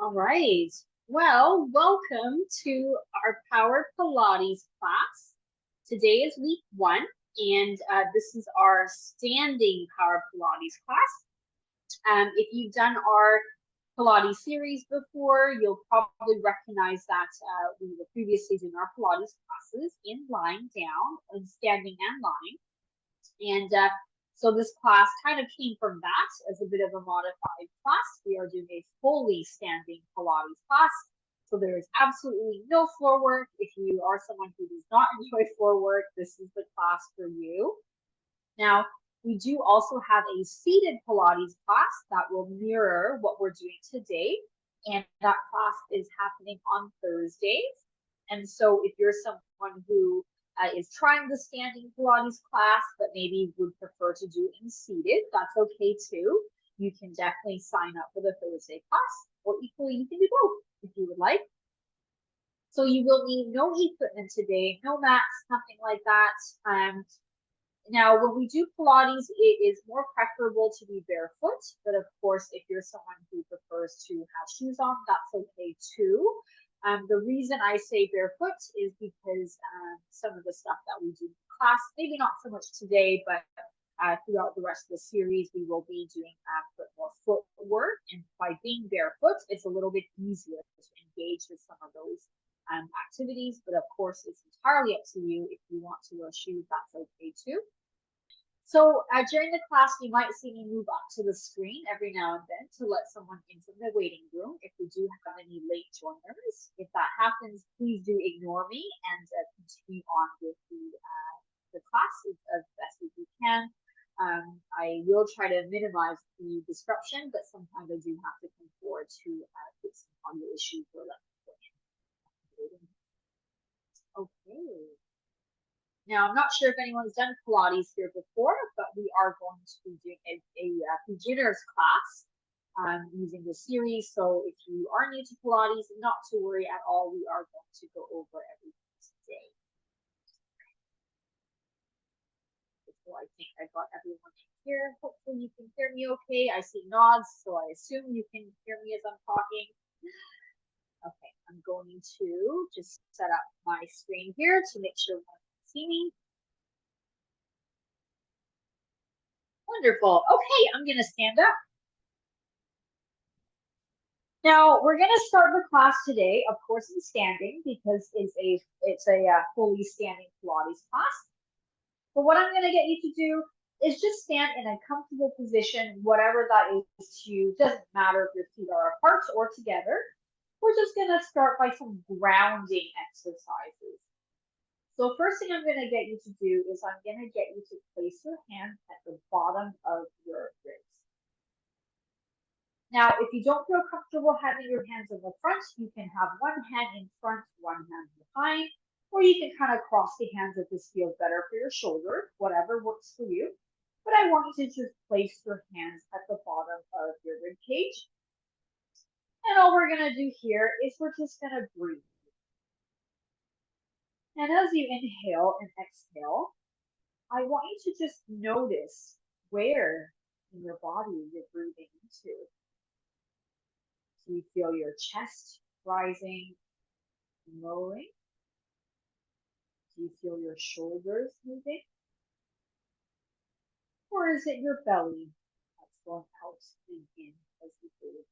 All right. Well, welcome to our Power Pilates class. Today is week 1, and this is our standing Power Pilates class. If you've done our Pilates series before, you'll probably recognize that we were previously doing our Pilates classes in lying down, and standing and lying. And so this class kind of came from that as a bit of a modified class. We are doing a fully standing Pilates class. So there is absolutely no floor work. If you are someone who does not enjoy floor work, this is the class for you. Now, we do also have a seated Pilates class that will mirror what we're doing today. And that class is happening on Thursdays. And so if you're someone who is trying the standing Pilates class, but maybe would prefer to do it in seated, that's okay too. You can definitely sign up for the Thursday class, or equally you can do both if you would like. So you will need no equipment today, no mats, nothing like that. Now, when we do Pilates, it is more preferable to be barefoot, but of course, if you're someone who prefers to have shoes on, that's okay too. The reason I say barefoot is because some of the stuff that we do in class, maybe not so much today, but throughout the rest of the series, we will be doing more footwork. And by being barefoot, it's a little bit easier to engage with some of those activities. But of course, it's entirely up to you. If you want to wear shoes, that's okay too. So during the class, you might see me move up to the screen every now and then to let someone into the waiting room if we do have any late joiners. If that happens, please do ignore me and continue on with the class as best as you can. I will try to minimize the disruption, but sometimes I do have to come forward to fix some audio issues or let people in. Okay. Now, I'm not sure if anyone's done Pilates here before, but we are going to be doing a beginner's class using the series. So if you are new to Pilates, not to worry at all. We are going to go over everything today. So I think I got everyone in here. Hopefully you can hear me okay. I see nods, so I assume you can hear me as I'm talking. Okay, I'm going to just set up my screen here to make sure you can see me. Wonderful. Okay, I'm going to stand up. Now we're going to start the class today, of course, in standing because it's a fully standing Pilates class. But what I'm going to get you to do is just stand in a comfortable position, whatever that is to you. Doesn't matter if your feet are apart or together. We're just going to start by some grounding exercises. So first thing I'm going to get you to do is I'm going to get you to place your hands at the bottom of your ribs. Now, if you don't feel comfortable having your hands in the front, you can have one hand in front, one hand behind, or you can kind of cross the hands if this feels better for your shoulder, whatever works for you. But I want you to just place your hands at the bottom of your rib cage. And all we're going to do here is we're just going to breathe. And as you inhale and exhale, I want you to just notice where in your body you're breathing into. Do you feel your chest rising and lowering? Do you feel your shoulders moving? Or is it your belly that's going out and in as you breathe?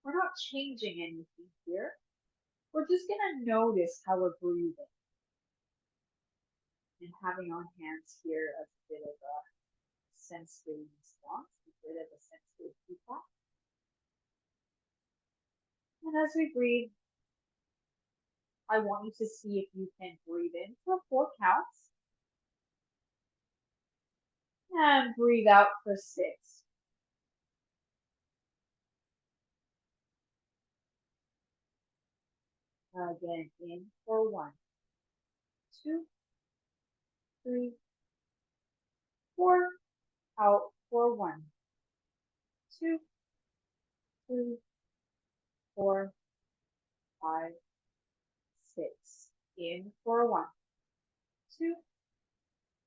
We're not changing anything here. We're just going to notice how we're breathing. And having our hands here as a bit of a sensory response, a bit of a sensory feedback. And as we breathe, I want you to see if you can breathe in for 4 counts. And breathe out for 6. Again, in for 1, 2, 3, 4. Out for 1, 2, 3, 4, 5, 6. In for 1, 2,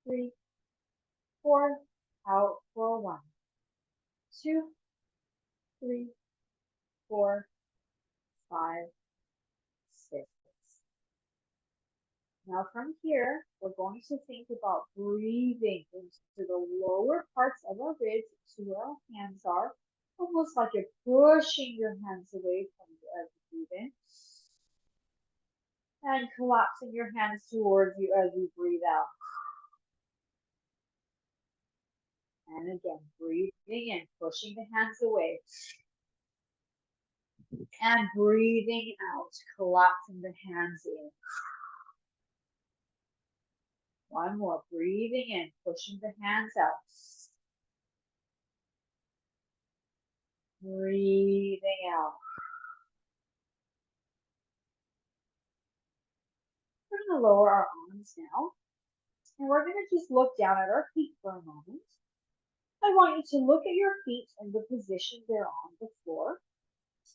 3, 4. Out for 1, 2, 3, 4, 5, 6. Now from here, we're going to think about breathing into the lower parts of our ribs to where our hands are, almost like you're pushing your hands away from you as you breathe in, and collapsing your hands towards you as you breathe out. And again, breathing in, pushing the hands away. And breathing out, collapsing the hands in. One more, breathing in, pushing the hands out. Breathing out. We're going to lower our arms now. And we're going to just look down at our feet for a moment. I want you to look at your feet and the position they're on the floor.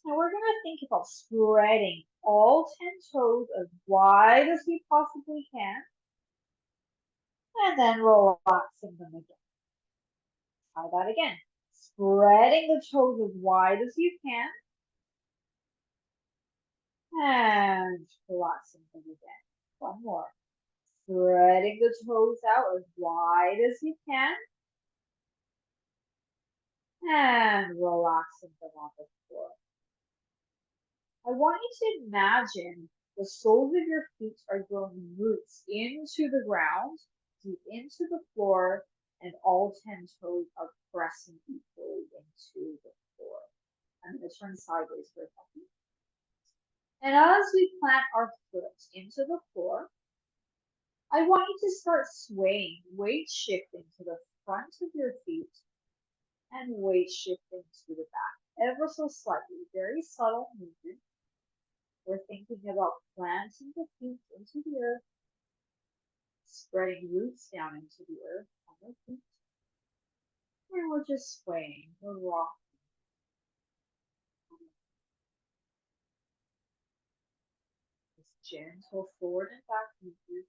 Now we're going to think about spreading all 10 toes as wide as we possibly can. And then relaxing them again. Try that again. Spreading the toes as wide as you can. And relaxing them again. One more. Spreading the toes out as wide as you can. And relaxing them on the floor. I want you to imagine the soles of your feet are growing roots into the ground, deep into the floor, and all 10 toes are pressing equally into the floor. I'm going to turn sideways for a second. And as we plant our foot into the floor, I want you to start swaying, weight shifting to the front of your feet and weight shifting to the back, ever so slightly, very subtle movement. We're thinking about planting the feet into the earth, spreading roots down into the earth on the feet, and we're just swaying, we're rocking. This gentle forward and back movement.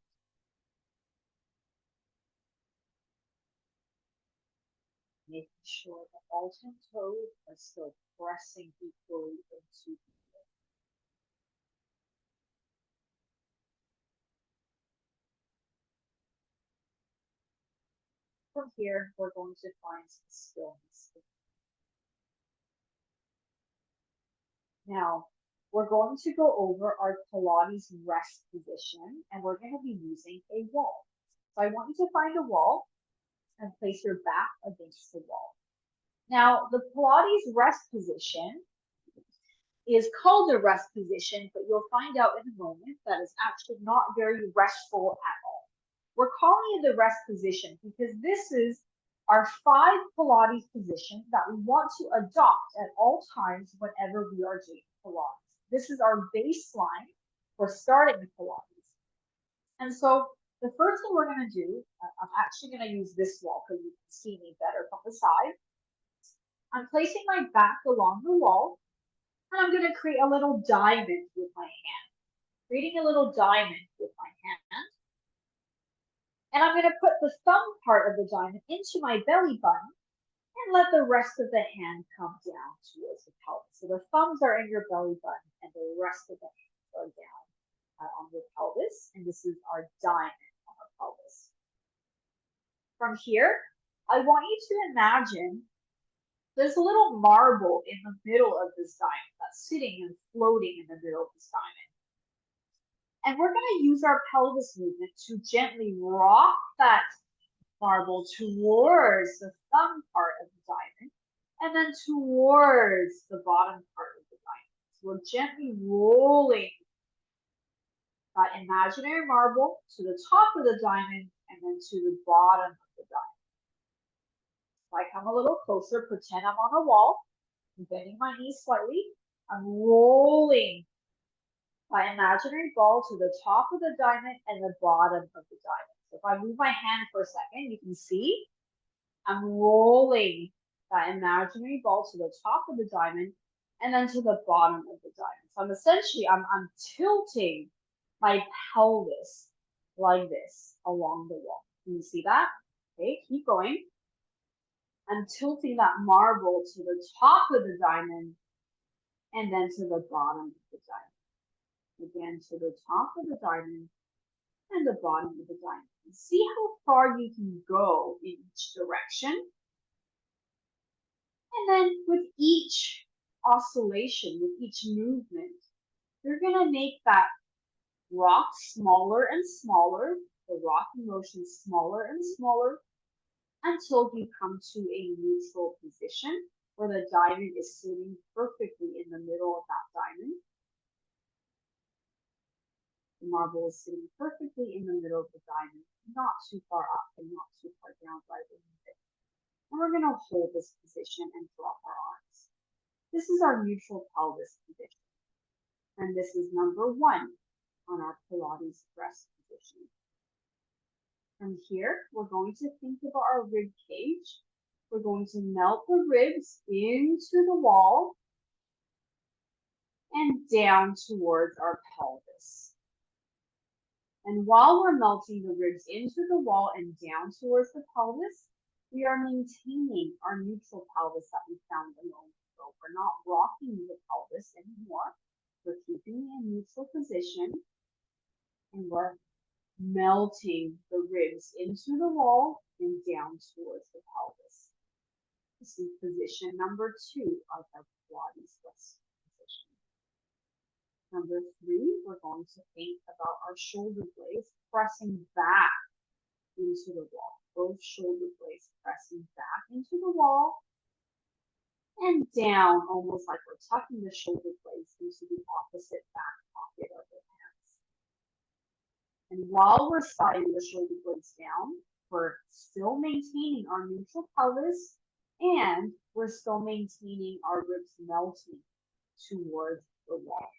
Making sure that all 10 toes are still pressing equally into the earth. From here, we're going to find some stillness. Now, we're going to go over our Pilates rest position, and we're going to be using a wall. So I want you to find a wall and place your back against the wall. Now, the Pilates rest position is called a rest position, but you'll find out in a moment that is actually not very restful at all. We're calling it the rest position because this is our 5 Pilates positions that we want to adopt at all times whenever we are doing Pilates. This is our baseline for starting Pilates. And so the first thing we're going to do, I'm actually going to use this wall because you can see me better from the side. I'm placing my back along the wall, and I'm going to create a little diamond with my hand. Creating a little diamond with my hand. And I'm going to put the thumb part of the diamond into my belly button and let the rest of the hand come down towards the pelvis. So the thumbs are in your belly button and the rest of the hands are down on the pelvis. And this is our diamond on our pelvis. From here, I want you to imagine there's a little marble in the middle of this diamond that's sitting and floating in the middle of this diamond. And we're going to use our pelvis movement to gently rock that marble towards the thumb part of the diamond and then towards the bottom part of the diamond. So we're gently rolling that imaginary marble to the top of the diamond and then to the bottom of the diamond. So I come a little closer, pretend I'm on a wall, I'm bending my knees slightly, I'm rolling my imaginary ball to the top of the diamond and the bottom of the diamond. So if I move my hand for a second, you can see I'm rolling that imaginary ball to the top of the diamond and then to the bottom of the diamond. So I'm essentially, I'm tilting my pelvis like this along the wall. Can you see that? Okay, keep going. I'm tilting that marble to the top of the diamond and then to the bottom of the diamond. Again, to the top of the diamond and the bottom of the diamond. See how far you can go in each direction. And then with each oscillation, with each movement, you're going to make that rock smaller and smaller, the rock in motion smaller and smaller, until you come to a neutral position where the diamond is sitting perfectly in the middle of that diamond. The marble is sitting perfectly in the middle of the diamond, not too far up and not too far down, right in the middle. And we're going to hold this position and drop our arms. This is our neutral pelvis position. And this is number 1 on our Pilates rest position. From here, we're going to think about our rib cage. We're going to melt the ribs into the wall and down towards our pelvis. And while we're melting the ribs into the wall and down towards the pelvis, we are maintaining our neutral pelvis that we found a moment ago. We're not rocking the pelvis anymore. We're keeping it in neutral position, and we're melting the ribs into the wall and down towards the pelvis. This is position number 2 of our Pilates rest position. Number 3, we're going to think about our shoulder blades pressing back into the wall. Both shoulder blades pressing back into the wall and down, almost like we're tucking the shoulder blades into the opposite back pocket of the hands. And while we're sliding the shoulder blades down, we're still maintaining our neutral pelvis and we're still maintaining our ribs melting towards the wall.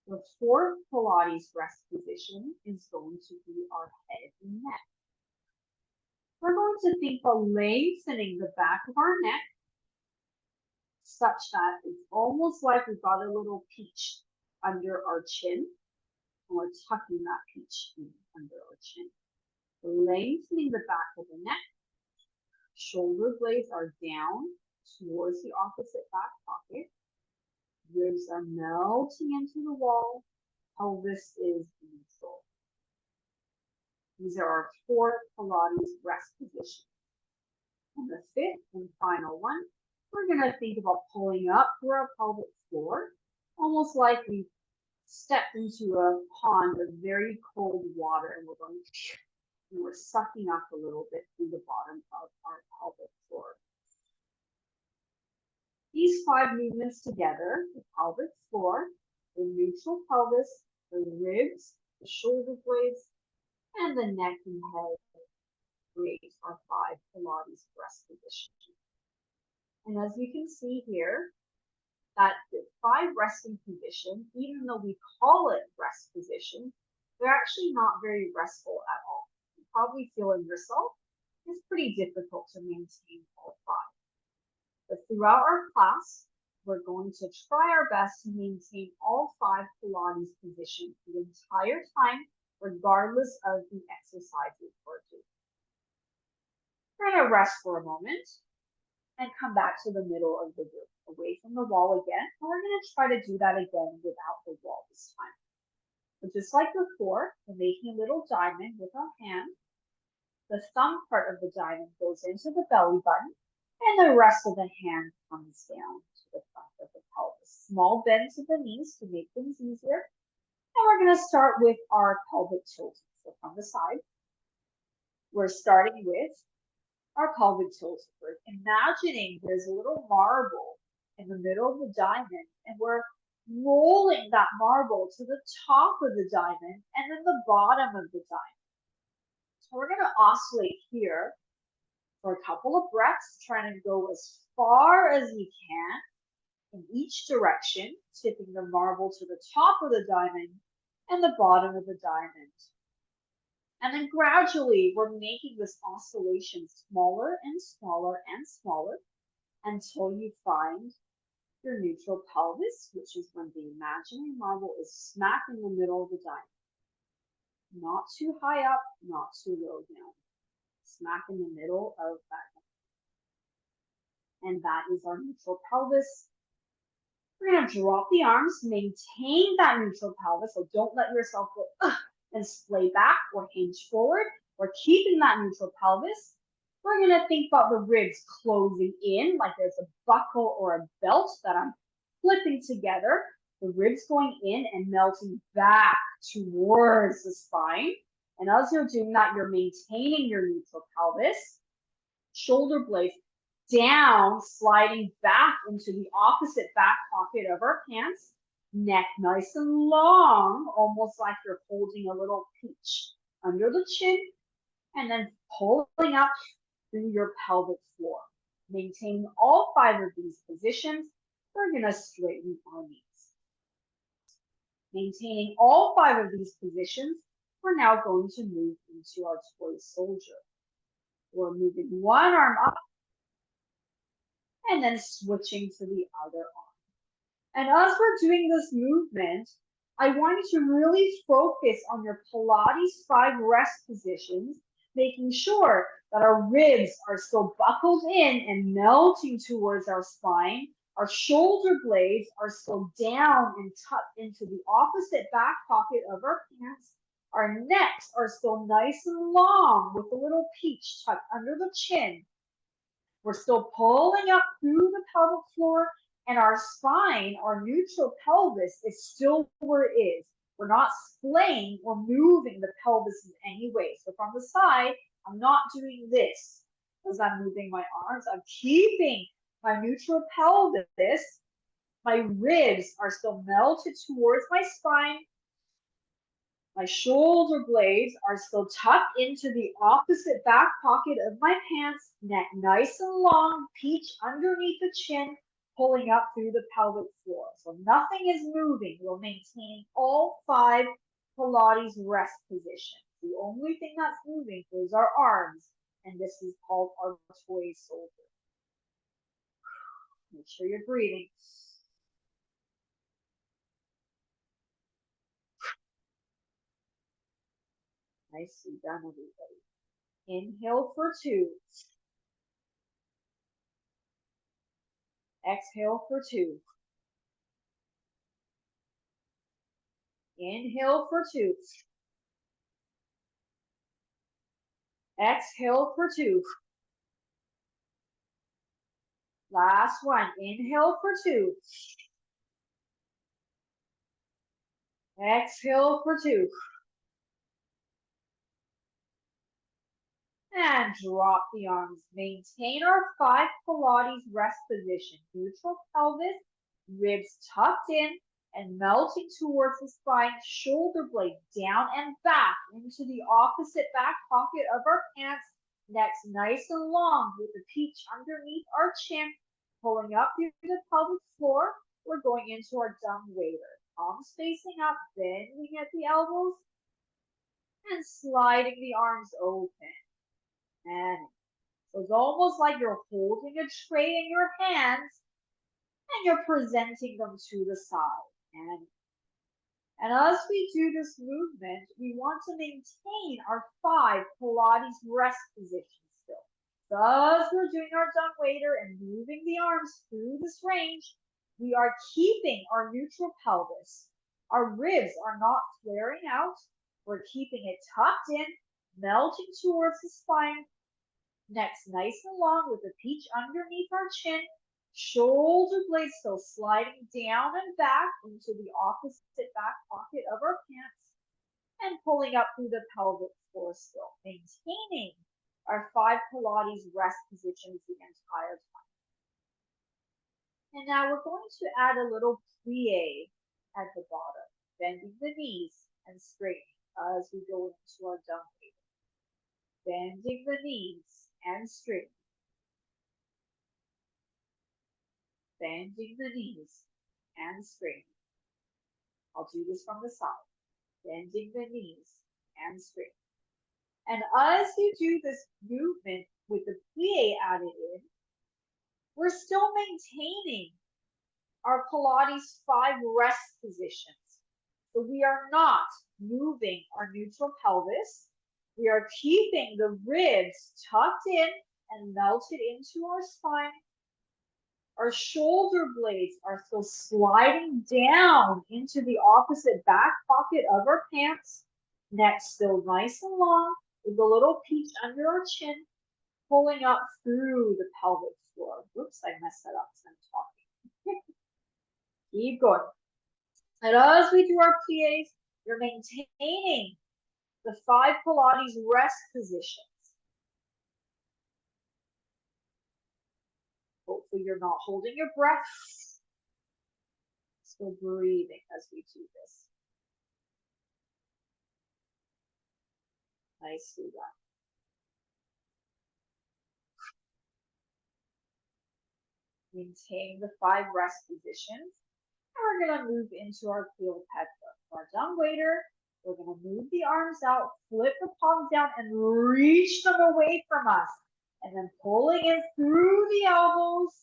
The 4th Pilates rest position is going to be our head and neck. We're going to think of lengthening the back of our neck such that it's almost like we've got a little peach under our chin, and we're tucking that peach in under our chin. Lengthening the back of the neck, shoulder blades are down towards the opposite back pocket. Ribs are melting into the wall. Pelvis is neutral. These are our 4 Pilates rest positions. And the 5th and final one, we're going to think about pulling up through our pelvic floor, almost like we stepped into a pond of very cold water and we're sucking up a little bit through the bottom of our pelvic floor. These 5 movements together, the pelvic floor, the neutral pelvis, the ribs, the shoulder blades, and the neck and head create our 5 Pilates rest positions. And as you can see here, that the 5 resting positions, even though we call it rest position, they're actually not very restful at all. You probably feel in yourself, it's pretty difficult to maintain all 5. But throughout our class, we're going to try our best to maintain all 5 Pilates positions the entire time, regardless of the exercises we're doing. We're going to rest for a moment and come back to the middle of the room, away from the wall again. And we're going to try to do that again without the wall this time. But just like before, we're making a little diamond with our hand. The thumb part of the diamond goes into the belly button, and the rest of the hand comes down to the front of the pelvis. Small bend to the knees to make things easier. And we're going to start with our pelvic tilt. So from the side, we're starting with our pelvic tilt. We're imagining there's a little marble in the middle of the diamond, and we're rolling that marble to the top of the diamond and then the bottom of the diamond. So we're going to oscillate here for a couple of breaths, trying to go as far as we can in each direction, tipping the marble to the top of the diamond and the bottom of the diamond. And then gradually, we're making this oscillation smaller and smaller and smaller until you find your neutral pelvis, which is when the imaginary marble is smack in the middle of the diamond. Not too high up, not too low down. Smack in the middle of that. and that is our neutral pelvis. We're going to drop the arms, maintain that neutral pelvis, so don't let yourself go and splay back or hinge forward. We're keeping that neutral pelvis. We're going to think about the ribs closing in like there's a buckle or a belt that I'm flipping together. The ribs going in and melting back towards the spine. And as you're doing that, you're maintaining your neutral pelvis. Shoulder blades down, sliding back into the opposite back pocket of our pants. Neck nice and long, almost like you're holding a little peach under the chin. And then pulling up through your pelvic floor. Maintaining all 5 of these positions, we're going to straighten our knees. Maintaining all 5 of these positions, we're now going to move into our toy soldier. We're moving one arm up and then switching to the other arm. And as we're doing this movement, I want you to really focus on your Pilates 5 rest positions, making sure that our ribs are still buckled in and melting towards our spine. Our shoulder blades are still down and tucked into the opposite back pocket of our pants. Our necks are still nice and long with a little peach tucked under the chin. We're still pulling up through the pelvic floor, and our spine, our neutral pelvis, is still where it is. We're not splaying or moving the pelvis in any way. So from the side, I'm not doing this as I'm moving my arms. I'm keeping my neutral pelvis. My ribs are still melted towards my spine. My shoulder blades are still tucked into the opposite back pocket of my pants, neck nice and long, peach underneath the chin, pulling up through the pelvic floor. So nothing is moving. We're maintaining all 5 Pilates rest positions. The only thing that's moving is our arms, and this is called our toy soldier. Make sure you're breathing. Nicely done, everybody. Inhale for 2. Exhale for 2. Inhale for 2. Exhale for 2. Last one. Inhale for 2. Exhale for 2. And drop the arms. Maintain our 5 Pilates rest position. Neutral pelvis, ribs tucked in and melting towards the spine, shoulder blade down and back into the opposite back pocket of our pants. Necks nice and long with the peach underneath our chin, pulling up through the pelvic floor. We're going into our dumb waiter. Palms facing up, bending at the elbows, and sliding the arms open. And so it's almost like you're holding a tray in your hands and you're presenting them to the side. And as we do this movement, we want to maintain our 5 Pilates rest positions still. So as we're doing our dumb waiter and moving the arms through this range, we are keeping our neutral pelvis. Our ribs are not flaring out. We're keeping it tucked in, melting towards the spine. Neck's nice and long with the peach underneath our chin. Shoulder blades still sliding down and back into the opposite back pocket of our pants. And pulling up through the pelvic floor still. Maintaining our 5 Pilates rest positions the entire time. And now we're going to add a little plie at the bottom. Bending the knees and straightening as we go into our dumb waiter. Bending the knees and straightening. Bending the knees and straightening. I'll do this from the side. Bending the knees and straightening. And as you do this movement with the plie added in, we're still maintaining our Pilates 5 rest positions. So we are not moving our neutral pelvis. We are keeping the ribs tucked in and melted into our spine. Our shoulder blades are still sliding down into the opposite back pocket of our pants. Neck still nice and long with a little peach under our chin, pulling up through the pelvic floor. Whoops, I messed that up because I'm talking. Keep going. And as we do our pliés, you're maintaining the 5 Pilates rest positions. Hopefully you're not holding your breath. Still breathing as we do this. Nicely done. Maintain the 5 rest positions. And we're going to move into our Plié. Our dumbwaiter. We're going to move the arms out, flip the palms down, and reach them away from us. And then pulling in through the elbows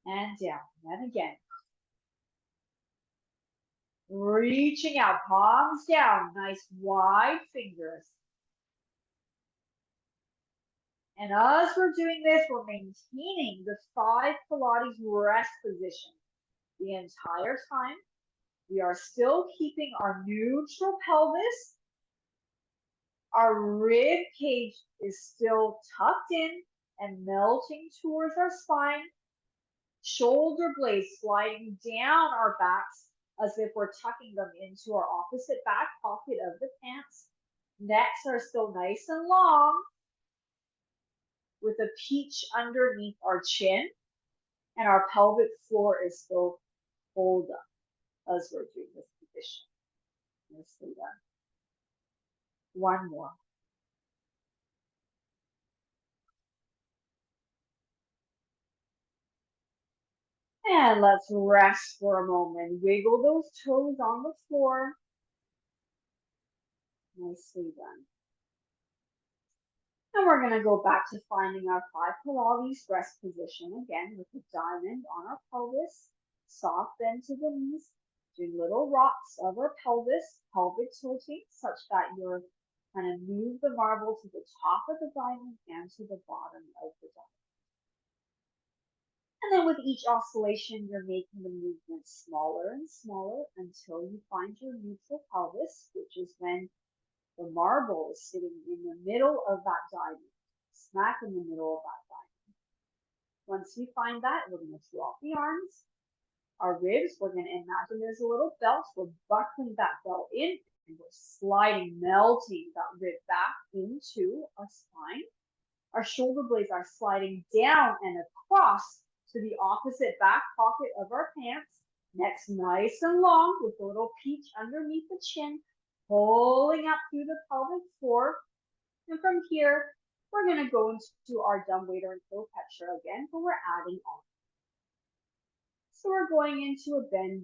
and down. And again. Reaching out, palms down, nice wide fingers. And as we're doing this, we're maintaining the 5 Pilates rest position the entire time. We are still keeping our neutral pelvis. Our rib cage is still tucked in and melting towards our spine. Shoulder blades sliding down our backs as if we're tucking them into our opposite back pocket of the pants. Necks are still nice and long with a peach underneath our chin, and our pelvic floor is still pulled up as we're doing this position. Nicely done. One more. And let's rest for a moment. Wiggle those toes on the floor. Nicely done. And we're going to go back to finding our 5 Pilates rest position again with the diamond on our pelvis. Soft bend to the knees. Do little rocks of our pelvis, pelvic tilting, such that you're kind of move the marble to the top of the diamond and to the bottom of the diamond. And then with each oscillation, you're making the movement smaller and smaller until you find your neutral pelvis, which is when the marble is sitting in the middle of that diamond, smack in the middle of that diamond. Once you find that, we're going to drop the arms. Our ribs, we're going to imagine there's a little belt. We're buckling that belt in, and we're sliding, melting that rib back into our spine. Our shoulder blades are sliding down and across to the opposite back pocket of our pants. Neck's nice and long with a little peach underneath the chin, pulling up through the pelvic floor. And from here, we're going to go into our dumbwaiter and toe catcher again, but we're adding on. So we're going into a bend.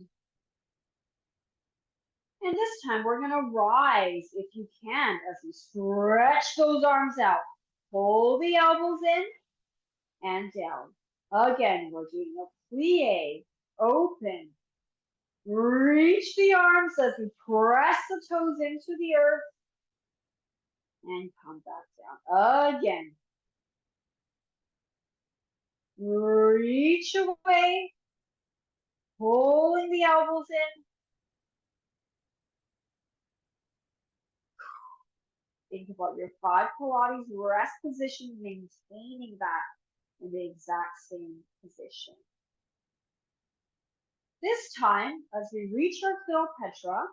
And this time we're going to rise if you can as we stretch those arms out. Pull the elbows in and down. Again, we're doing a plie, open. Reach the arms as we press the toes into the earth. And come back down. Again. Reach away. Pulling the elbows in. Think about your 5 Pilates rest position, maintaining that in the exact same position. This time, as we reach our Plié,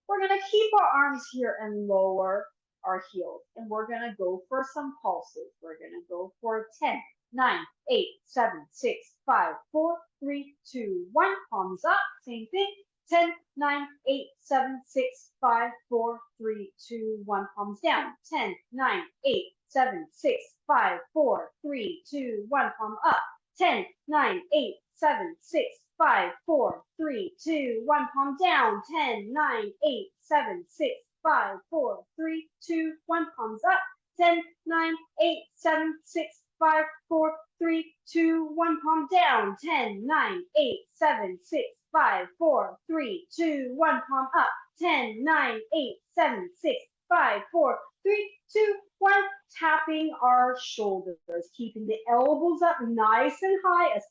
we're going to keep our arms here and lower our heels. And we're going to go for some pulses. We're going to go for 10, 9, 8, 7, 6, 5, 4, 3, 2, 1. Palms up. Same thing. 10, 9, 8, 7, 6, 5, 4, 3, 2, 1. Palms down. 10, 9, 8, 7, 6, 5, 4, 3, 2, 1. Palm up. 10, 9, 8, 7, 6, 5, 4, 3, 2, 1. Palm down. 10, 9, 8, 7, 6, 5, 4, 3, 2, 1. Palms up. 10, 9, 8, 7, 6, 5, 4, 3, 2, 1. Palm down. 10, 9, 8, 7, 6, 5, 4, 3, 2, 1. Palm up. 10, 9, 8, 7, 6, 5, 4, 3, 2, 1. Tapping our shoulders, keeping the elbows up nice and high as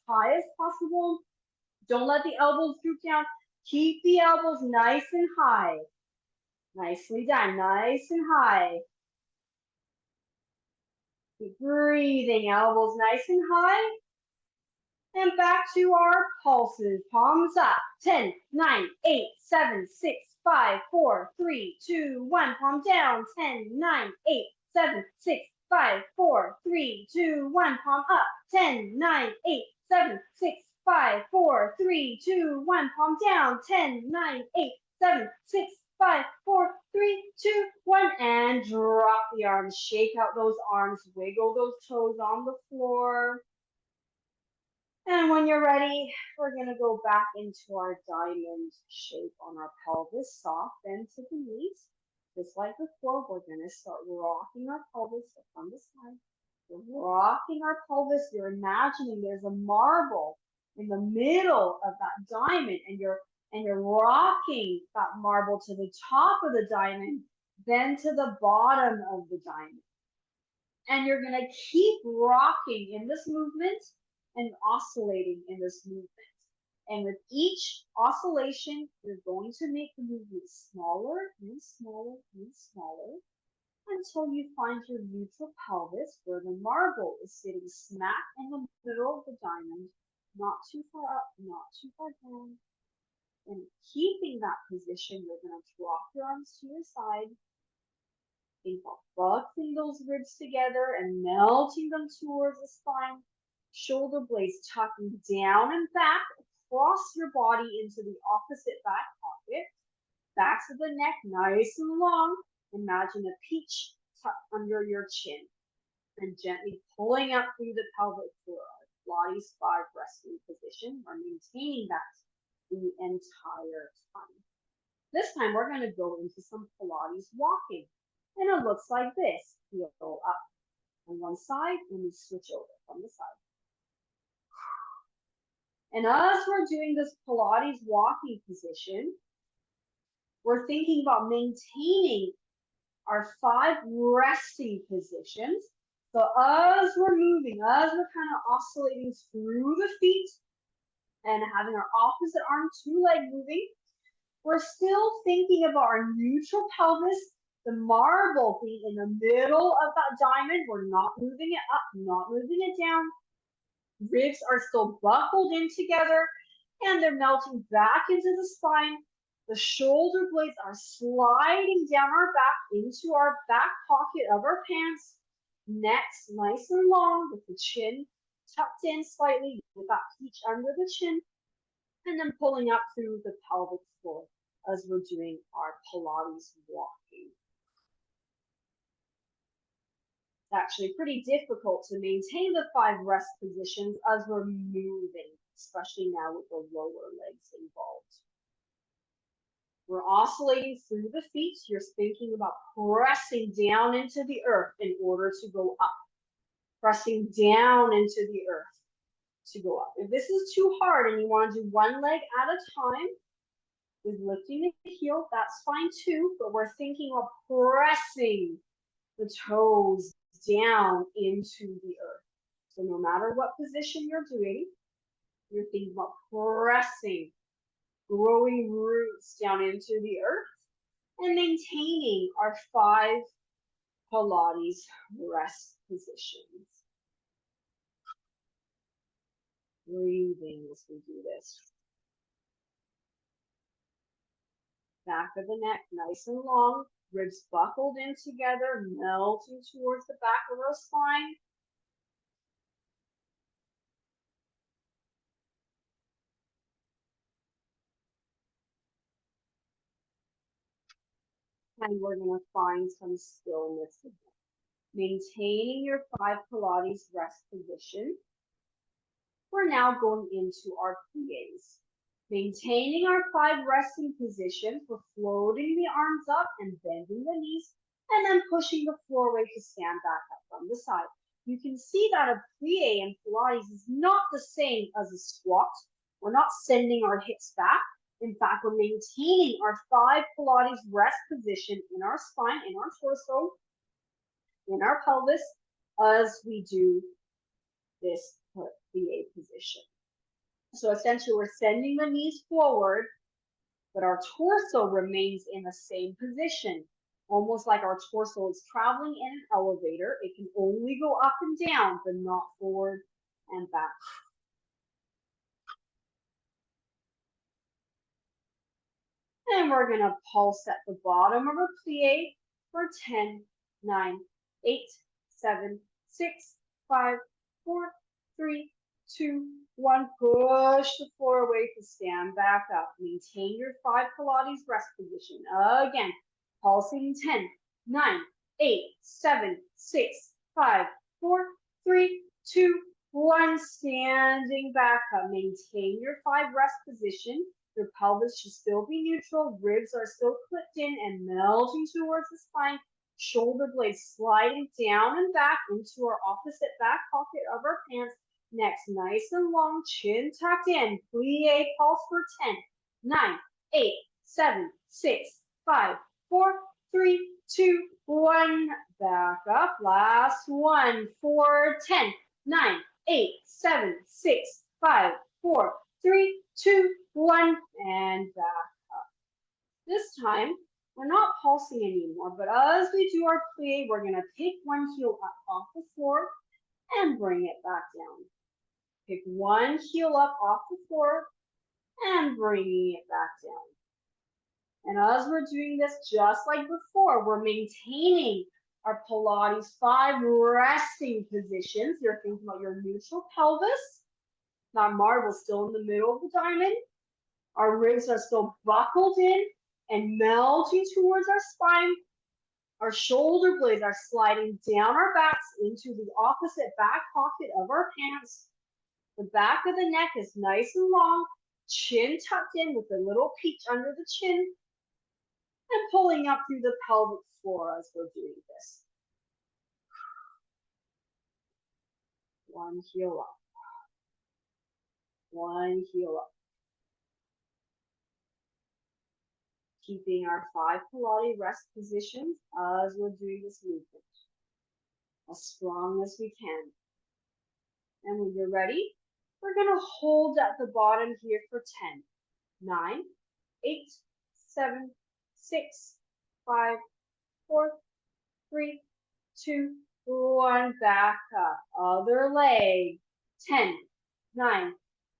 possible. Don't let the elbows droop down. Keep the elbows nice and high. Nicely done, nice and high. Keep breathing, elbows nice and high. And back to our pulses. Palms up. 10, 9, 8, 7, 6, 5, 4, 3, 2, 1. Palm down. 10, 9, 8, 7, 6, 5, 4, 3, 2, 1. Palm up. 10, 9, 8, 7, 6, 5, 4, 3, 2, 1. Palm down. 10, 9, 8, 7, 6, 5, 4, 3, 2, 1. And drop the arms. Shake out those arms. Wiggle those toes on the floor. And when you're ready, we're going to go back into our diamond shape on our pelvis, soft, bend to the knees. Just like before, we're going to start rocking our pelvis from the side. We're rocking our pelvis. You're imagining there's a marble in the middle of that diamond, and you're rocking that marble to the top of the diamond, then to the bottom of the diamond. And you're going to keep rocking in this movement and oscillating in this movement. And with each oscillation, you're going to make the movement smaller and smaller and smaller until you find your neutral pelvis where the marble is sitting smack in the middle of the diamond, not too far up, not too far down. And keeping that position, you're going to drop your arms to your side. Think of buckling those ribs together and melting them towards the spine. Shoulder blades tucking down and back across your body into the opposite back pocket. Backs of the neck nice and long. Imagine a peach tucked under your chin. And gently pulling up through the pelvic floor. Pilates 5 resting position. We're maintaining that the entire time. This time we're going to go into some Pilates walking. And it looks like this. Heel up on one side and we switch over from the side. And as we're doing this Pilates walking position, we're thinking about maintaining our 5 resting positions. So as we're moving, as we're kind of oscillating through the feet and having our opposite arm 2-leg moving, we're still thinking about our neutral pelvis, the marble being in the middle of that diamond. We're not moving it up, not moving it down. Ribs are still buckled in together and they're melting back into the spine. The shoulder blades are sliding down our back into our back pocket of our pants. Necks nice and long with the chin tucked in slightly with that peach under the chin. And then pulling up through the pelvic floor as we're doing our Pilates walking. It's actually pretty difficult to maintain the 5 rest positions as we're moving, especially now with the lower legs involved. We're oscillating through the feet. You're thinking about pressing down into the earth in order to go up. Pressing down into the earth to go up. If this is too hard and you want to do one leg at a time with lifting the heel, that's fine too, but we're thinking of pressing the toes down into the earth. So no matter what position you're doing, you're thinking about pressing, growing roots down into the earth and maintaining our 5 Pilates rest positions. Breathing as we do this. Back of the neck nice and long, ribs buckled in together, melting towards the back of our spine. And we're going to find some stillness again. Maintaining your 5 Pilates rest position. We're now going into our pliés. Maintaining our 5 resting positions, we're floating the arms up and bending the knees, and then pushing the floor weight to stand back up from the side. You can see that a plié in Pilates is not the same as a squat. We're not sending our hips back. In fact, we're maintaining our 5 Pilates rest position in our spine, in our torso, in our pelvis, as we do this Plié position. So essentially, we're sending the knees forward, but our torso remains in the same position, almost like our torso is traveling in an elevator. It can only go up and down, but not forward and back. And we're going to pulse at the bottom of our plie for 10, 9, 8, 7, 6, 5, 4, 3, 2, 1. Push the floor away to stand back up. Maintain your 5 Pilates rest position. Again, pulsing 10, 9, 8, 7, 6, 5, 4, 3, 2, 1. Standing back up. Maintain your 5 rest position. Your pelvis should still be neutral. Ribs are still clipped in and melting towards the spine. Shoulder blades sliding down and back into our opposite back pocket of our pants. Necks nice and long, chin tucked in. Plie pulse for 10, 9, 8, 7, 6, 5, 4, 3, 2, 1. Back up. Last one for 10, 9, 8, 7, 6, 5, 4, 3, 2, 1, and back up. This time, we're not pulsing anymore, but as we do our plie, we're going to pick one heel up off the floor and bring it back down. Pick one heel up off the floor and bringing it back down. And as we're doing this, just like before, we're maintaining our Pilates 5 resting positions. You're thinking about your neutral pelvis. That marble still in the middle of the diamond. Our ribs are still buckled in and melting towards our spine. Our shoulder blades are sliding down our backs into the opposite back pocket of our pants. The back of the neck is nice and long, chin tucked in with a little peach under the chin, and pulling up through the pelvic floor as we're doing this. One heel up. One heel up. Keeping our 5 Pilates rest positions as we're doing this movement. As strong as we can. And when you're ready, we're going to hold at the bottom here for 10, 9, 8, 7, 6, 5, 4, 3, 2, 1. Back up. Other leg. 10, 9,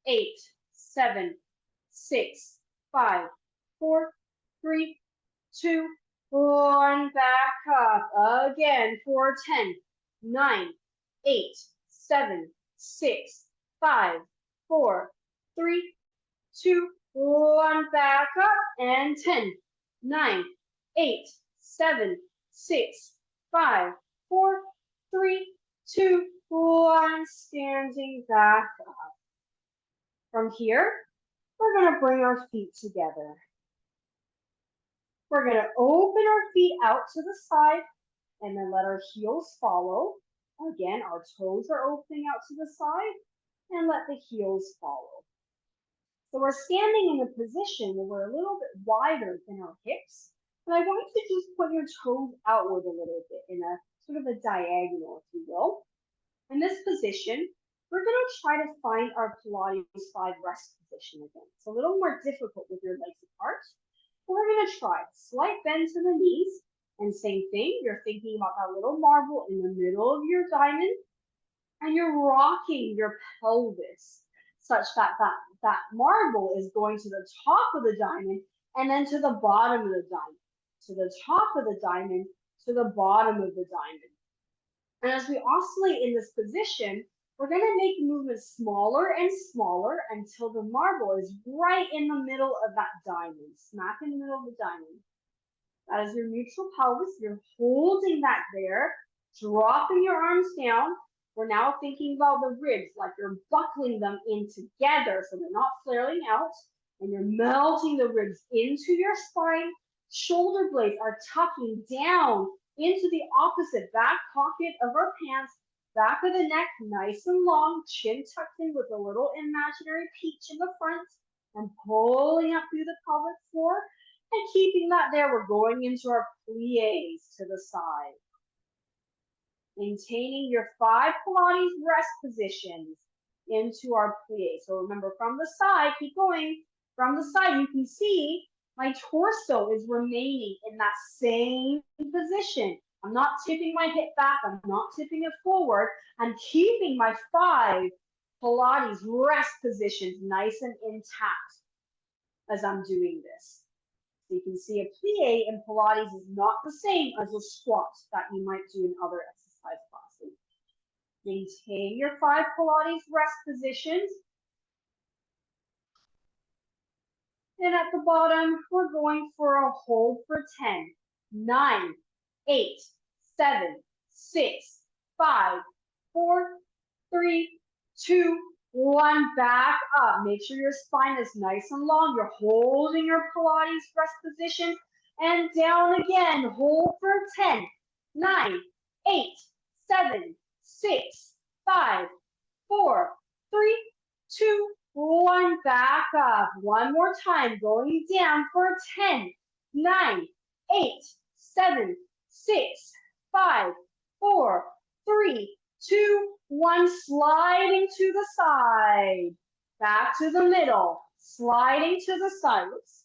8, 7, 6, 5, 4, 3, 2, 1. Back up. Again for 10, 9, 8, 7, 6, 5, 4, 3, 2, 1. Back up. And 10, 9, 8, 7, 6, 5, 4, 3, 2, 1. Standing back up. From here, we're going to bring our feet together. We're going to open our feet out to the side and then let our heels follow. Again, our toes are opening out to the side and let the heels follow. So we're standing in a position where we're a little bit wider than our hips. And I want you to just put your toes outward a little bit in a sort of a diagonal, if you will. In this position, we're going to try to find our Pilates 5 rest position again. It's a little more difficult with your legs apart. But we're going to try slight bend to the knees. And same thing, you're thinking about that little marble in the middle of your diamond. And you're rocking your pelvis such that that marble is going to the top of the diamond and then to the bottom of the diamond. To the top of the diamond, to the bottom of the diamond. And as we oscillate in this position, we're going to make movements smaller and smaller until the marble is right in the middle of that diamond, smack in the middle of the diamond. That is your neutral pelvis. You're holding that there, dropping your arms down. We're now thinking about the ribs, like you're buckling them in together so they're not flaring out. And you're melting the ribs into your spine. Shoulder blades are tucking down into the opposite back pocket of our pants. Back of the neck, nice and long, chin tucked in with a little imaginary peach in the front. and pulling up through the pelvic floor and keeping that there. We're going into our pliés to the side. Maintaining your 5 Pilates rest positions into our plie. So remember, from the side, keep going. From the side, you can see my torso is remaining in that same position. I'm not tipping my hip back. I'm not tipping it forward. I'm keeping my 5 Pilates rest positions nice and intact as I'm doing this. So you can see a plie in Pilates is not the same as a squat that you might do in other exercise classes. Maintain your 5 Pilates rest positions. And at the bottom, we're going for a hold for 10, 9, 8, 7, 6, 5, 4, 3, 2, 1. Back up. Make sure your spine is nice and long. You're holding your Pilates rest position. And down again. Hold for 10, 9, 8, 7, 6, 5, 4, 3, 2, 1. Back up. One more time. Going down for 10, 9, 8, 7, 6, 5, 4, 3, 2, 1. Sliding to the side. Back to the middle. Sliding to the side. Oops.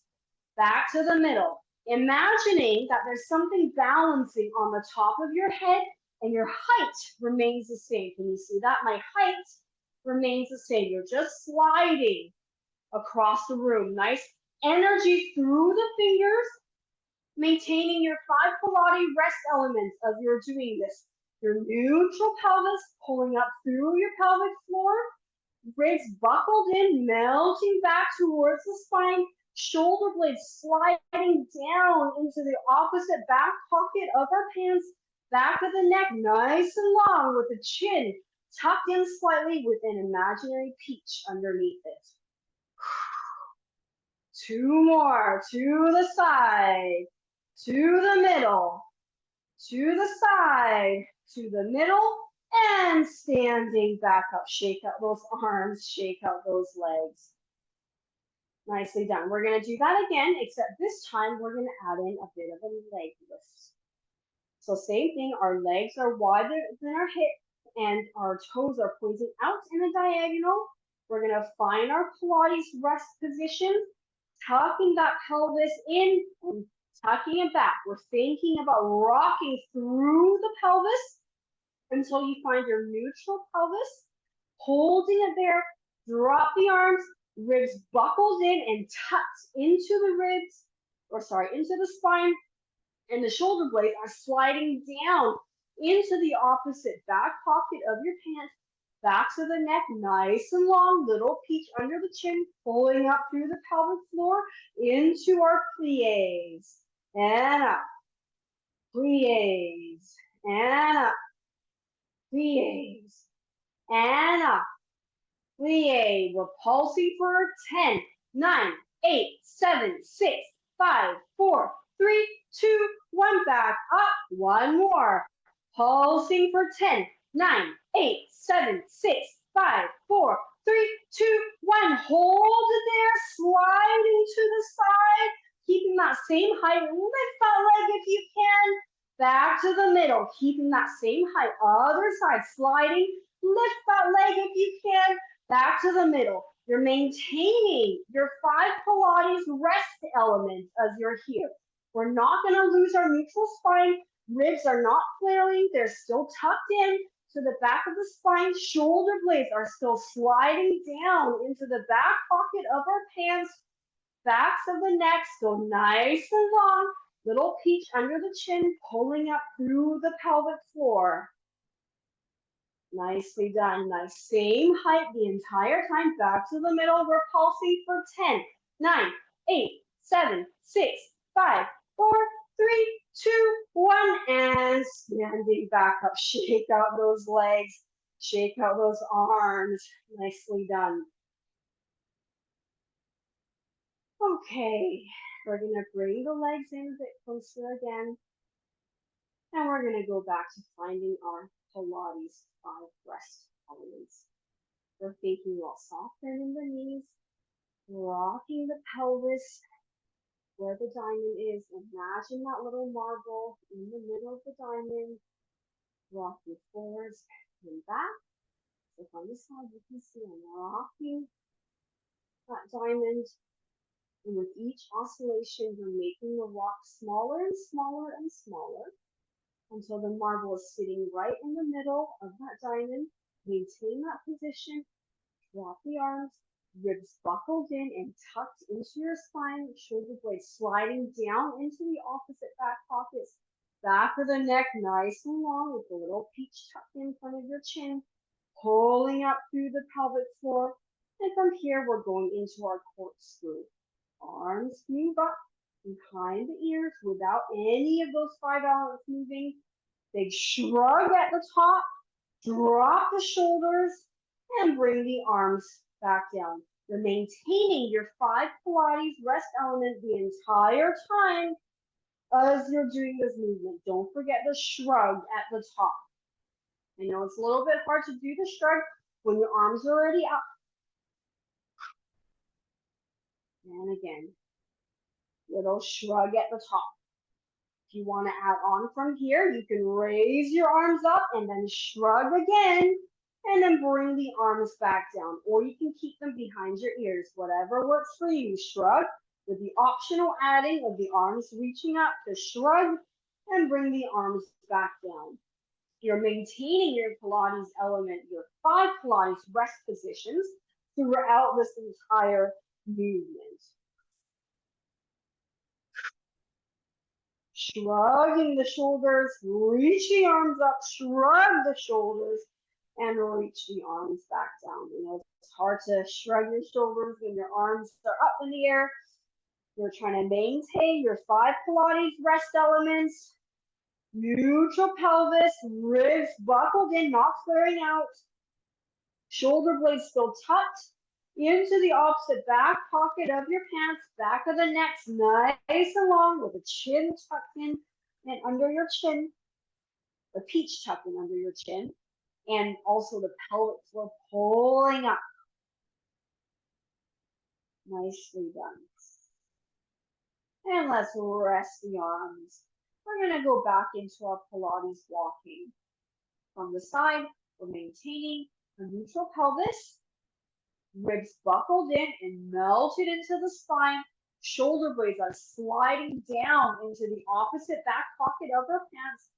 Back to the middle. Imagining that there's something balancing on the top of your head and your height remains the same. Can you see that? My height remains the same. You're just sliding across the room. Nice energy through the fingers, maintaining your 5 Pilates rest elements as you're doing this. Your neutral pelvis pulling up through your pelvic floor, ribs buckled in, melting back towards the spine, shoulder blades sliding down into the opposite back pocket of our pants, back of the neck nice and long with the chin tucked in slightly with an imaginary peach underneath it. 2 more, to the side, to the middle, to the side, to the middle, and standing back up. Shake out those arms, shake out those legs. Nicely done. We're going to do that again, except this time we're going to add in a bit of a leg lift. So same thing, our legs are wider than our hips and our toes are pointing out in a diagonal. We're going to find our Pilates rest position, tucking that pelvis in and tucking it back. We're thinking about rocking through the pelvis until you find your neutral pelvis, holding it there, drop the arms, ribs buckled in and tucked into the ribs, into the spine, and the shoulder blades are sliding down into the opposite back pocket of your pants, back to the neck, nice and long, little peach under the chin, pulling up through the pelvic floor into our pliés, and up, pliés, and up, pliés, and up, plie. We're pulsing for 10, 9, 8, 7, 6, 5, 4, 3, 2, 1. Back up. One more. Pulsing for 10, 9, 8, 7, 6, 5, 4, 3, 2, 1. Hold it there. Sliding to the side. Keeping that same height. Lift that leg if you can. Back to the middle. Keeping that same height. Other side. Sliding. Lift that leg if you can. Back to the middle. You're maintaining your 5 Pilates rest elements as you're here. We're not going to lose our neutral spine. Ribs are not flaring. They're still tucked in to the back of the spine. Shoulder blades are still sliding down into the back pocket of our pants. Backs of the neck still nice and long. Little peach under the chin, pulling up through the pelvic floor. Nicely done. Nice. Same height the entire time. Back to the middle. We're pulsing for 10, 9, 8, 7, 6, 5, 4, 3, 2, 1. And standing back up. Shake out those legs. Shake out those arms. Nicely done. Okay. We're going to bring the legs in a bit closer again. And we're going to go back to finding our Pilates 5 rest elements. We're thinking about softening the knees, Rocking the pelvis where the diamond is. Imagine that little marble in the middle of the diamond. Rocking forwards and back. So from this side, you can see I'm rocking that diamond. And with each oscillation, you're making the rock smaller and smaller and smaller until the marble is sitting right in the middle of that diamond. Maintain that position. Drop the arms, ribs buckled in and tucked into your spine, shoulder blades sliding down into the opposite back pockets. Back of the neck nice and long with the little peach tucked in front of your chin, pulling up through the pelvic floor. And from here, we're going into our corkscrew. Arms move up behind the ears without any of those 5 elements moving. Big shrug at the top, drop the shoulders, and bring the arms back down. You're maintaining your 5 Pilates rest element the entire time as you're doing this movement. Don't forget the shrug at the top. I know it's a little bit hard to do the shrug when your arms are already up. And again, little shrug at the top. If you want to add on from here, you can raise your arms up and then shrug again, and then bring the arms back down. Or you can keep them behind your ears, whatever works for you. Shrug with the optional adding of the arms reaching up to shrug and bring the arms back down. You're maintaining your Pilates element, your 5 Pilates rest positions throughout this entire movement. Shrugging the shoulders, reach the arms up, shrug the shoulders, and reach the arms back down. You know, it's hard to shrug your shoulders when your arms are up in the air. You're trying to maintain your 5 Pilates rest elements. Neutral pelvis, ribs buckled in, not flaring out. Shoulder blades still tucked into the opposite back pocket of your pants, back of the neck, nice and long with the chin tucked in and under your chin, the peach tucked in under your chin, and also the pelvic floor pulling up. Nicely done. And let's rest the arms. We're going to go back into our Pilates walking. From the side, we're maintaining a neutral pelvis. Ribs buckled in and melted into the spine. Shoulder blades are sliding down into the opposite back pocket of our pants.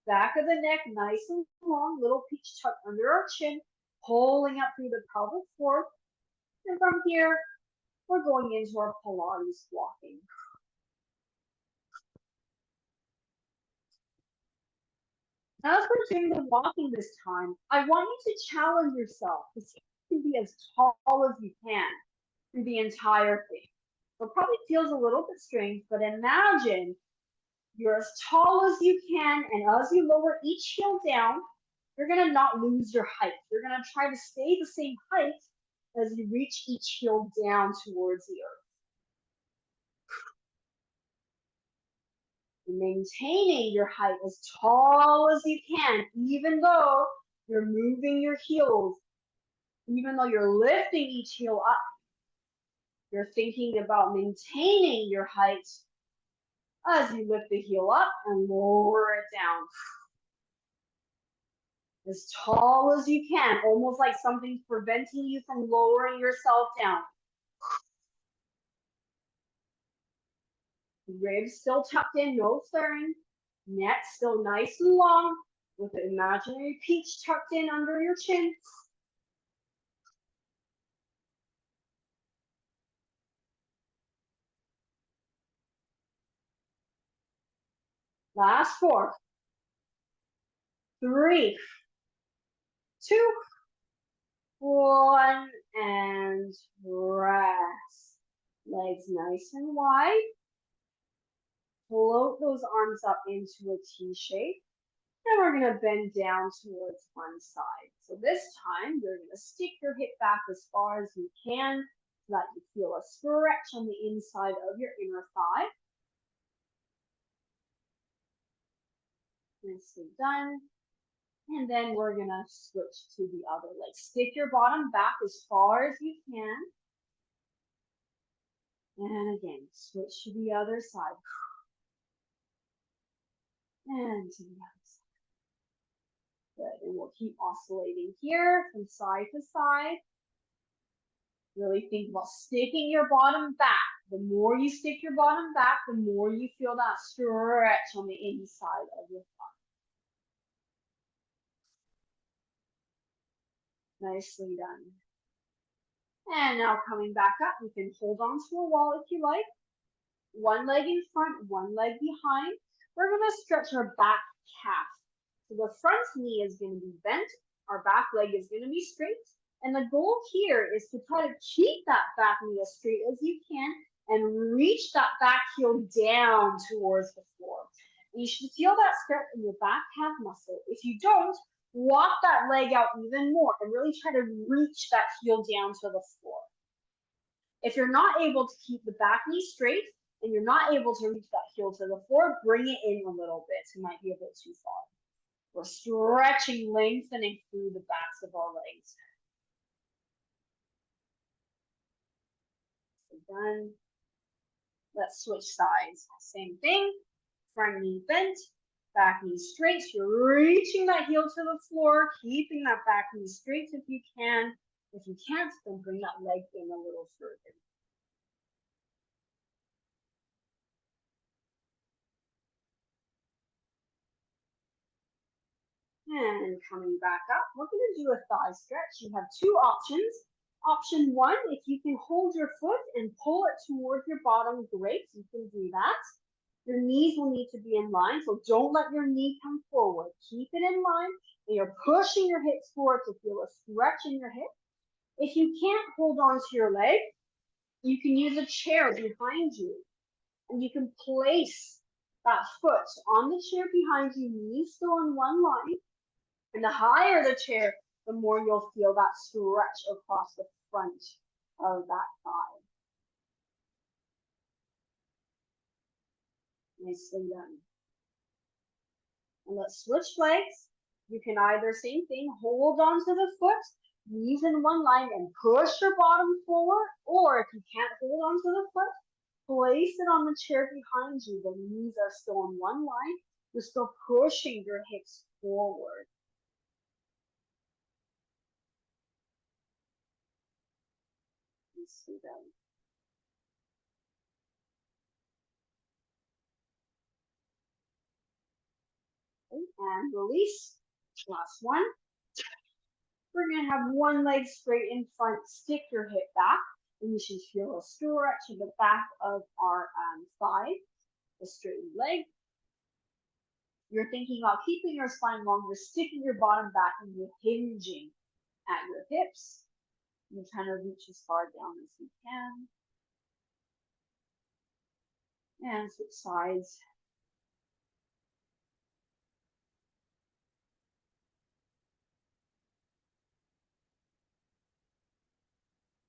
Back of the neck nice and long, little peach tuck under our chin, pulling up through the pelvic floor. And from here, we're going into our Pilates walking. As we're doing the walking this time, I want you to challenge yourself to see if you can be as tall as you can through the entire thing. So it probably feels a little bit strange, but imagine you're as tall as you can, and as you lower each heel down, you're going to not lose your height. You're going to try to stay the same height as you reach each heel down towards the earth. Maintaining your height as tall as you can, even though you're moving your heels, even though you're lifting each heel up. You're thinking about maintaining your height as you lift the heel up and lower it down. As tall as you can, almost like something's preventing you from lowering yourself down. Ribs still tucked in, no flaring. Neck still nice and long with the imaginary peach tucked in under your chin. Last 4, 3, 2, 1, and rest. Legs nice and wide. Float those arms up into a T shape. And we're going to bend down towards one side. So this time, you're going to stick your hip back as far as you can so that you feel a stretch on the inside of your inner thigh. Nicely done. And then we're going to switch to the other leg. Stick your bottom back as far as you can. And again, switch to the other side. And to the other side. Good, and we'll keep oscillating here from side to side. Really think about sticking your bottom back. The more you stick your bottom back, the more you feel that stretch on the inside of your thigh. Nicely done. And now coming back up, you can hold on to a wall if you like. One leg in front, one leg behind. We're going to stretch our back calf. So the front knee is going to be bent. Our back leg is going to be straight. And the goal here is to try to keep that back knee as straight as you can and reach that back heel down towards the floor. And you should feel that stretch in your back calf muscle. If you don't, walk that leg out even more and really try to reach that heel down to the floor. If you're not able to keep the back knee straight and you're not able to reach that heel to the floor, bring it in a little bit. It might be a bit too far. We're stretching, lengthening through the backs of our legs. So done. Let's switch sides. Same thing. Front knee bent, back knee straight. You're reaching that heel to the floor, keeping that back knee straight if you can. If you can't, then bring that leg in a little further. And coming back up, we're going to do a thigh stretch. You have two options. Option one, if you can hold your foot and pull it towards your bottom, great, you can do that. Your knees will need to be in line, so don't let your knee come forward. Keep it in line, and you're pushing your hips forward to feel a stretch in your hip. If you can't hold on to your leg, you can use a chair behind you, and you can place that foot on the chair behind you, knees still in one line. And the higher the chair, the more you'll feel that stretch across the front of that thigh. Nicely done. And let's switch legs. You can either, same thing, hold onto the foot, knees in one line, and push your bottom forward. Or if you can't hold onto the foot, place it on the chair behind you. The knees are still in one line. You're still pushing your hips forward. Nicely done. And release. Last one. We're going to have one leg straight in front, stick your hip back, and you should feel a stretch in the back of our thigh, the straightened leg. You're thinking about keeping your spine longer, sticking your bottom back, and you're hinging at your hips. You're trying to reach as far down as you can. And switch sides.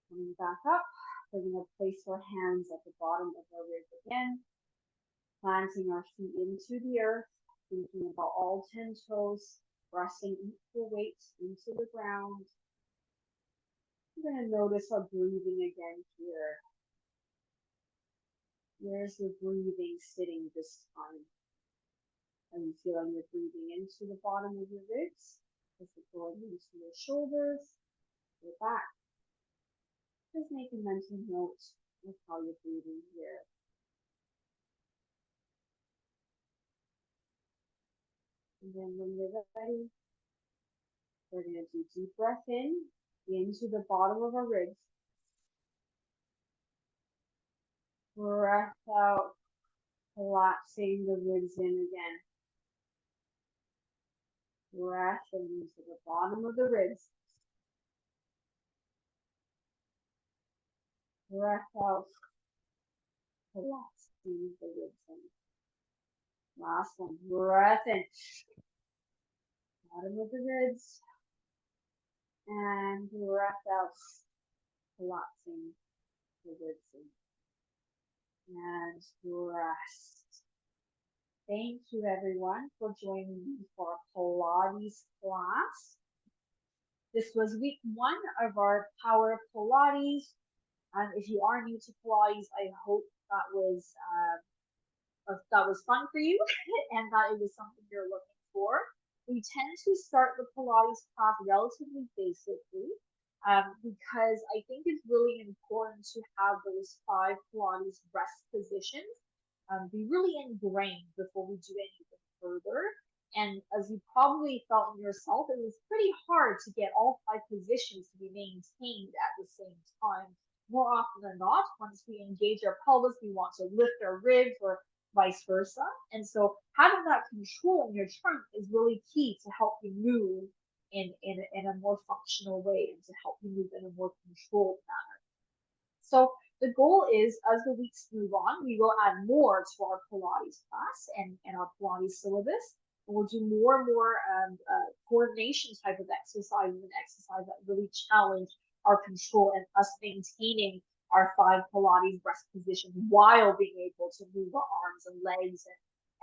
Coming back up, we're going to place our hands at the bottom of our ribs again, planting our feet into the earth, thinking about all 10 toes, pressing equal weight into the ground. You're going to notice our breathing again here. Where's your breathing sitting this time? Are you feeling your breathing into the bottom of your ribs? Is it going into your shoulders, your back? Just make a mental note of how you're breathing here. And then when you're ready, we're going to do deep breath in into the bottom of our ribs. Breath out, collapsing the ribs in again. Breath into the bottom of the ribs. Breath out, collapsing the ribs in. Last one, breath in. Bottom of the ribs. And breath out, collapsing the ribs in. And rest. Thank you everyone for joining me for a Pilates class. This was week 1 of our Power Pilates If you are new to Pilates, I hope that was fun for you and that it was something you're looking for. We tend to start the Pilates class relatively basically because I think it's really important to have those 5 Pilates rest positions be really ingrained before we do anything further. And as you probably felt in yourself, it was pretty hard to get all 5 positions to be maintained at the same time. More often than not, once we engage our pelvis, we want to lift our ribs or vice versa. And so having that control in your trunk is really key to help you move in a more functional way and to help you move in a more controlled manner. So the goal is, as the weeks move on, we will add more to our Pilates class and our Pilates syllabus. And we'll do more and more coordination type of exercises and exercises that really challenge our control and us maintaining our 5 Pilates rest positions while being able to move our arms and legs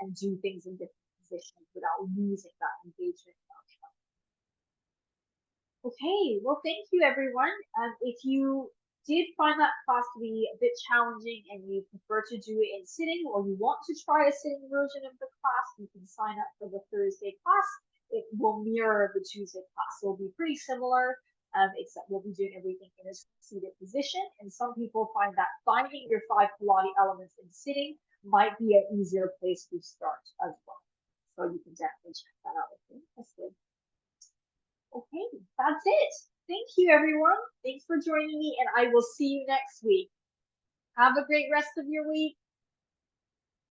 and do things in different positions without losing that engagement in our trunk. Okay, well, thank you, everyone. If you did find that class to be a bit challenging and you prefer to do it in sitting or you want to try a sitting version of the class, you can sign up for the Thursday class. It will mirror the Tuesday class. So it'll be pretty similar, except we'll be doing everything in a seated position. And some people find that finding your 5 Pilates elements in sitting might be an easier place to start as well. So you can definitely check that out with me. That's good. Okay, that's it. Thank you, everyone. Thanks for joining me, and I will see you next week. Have a great rest of your week.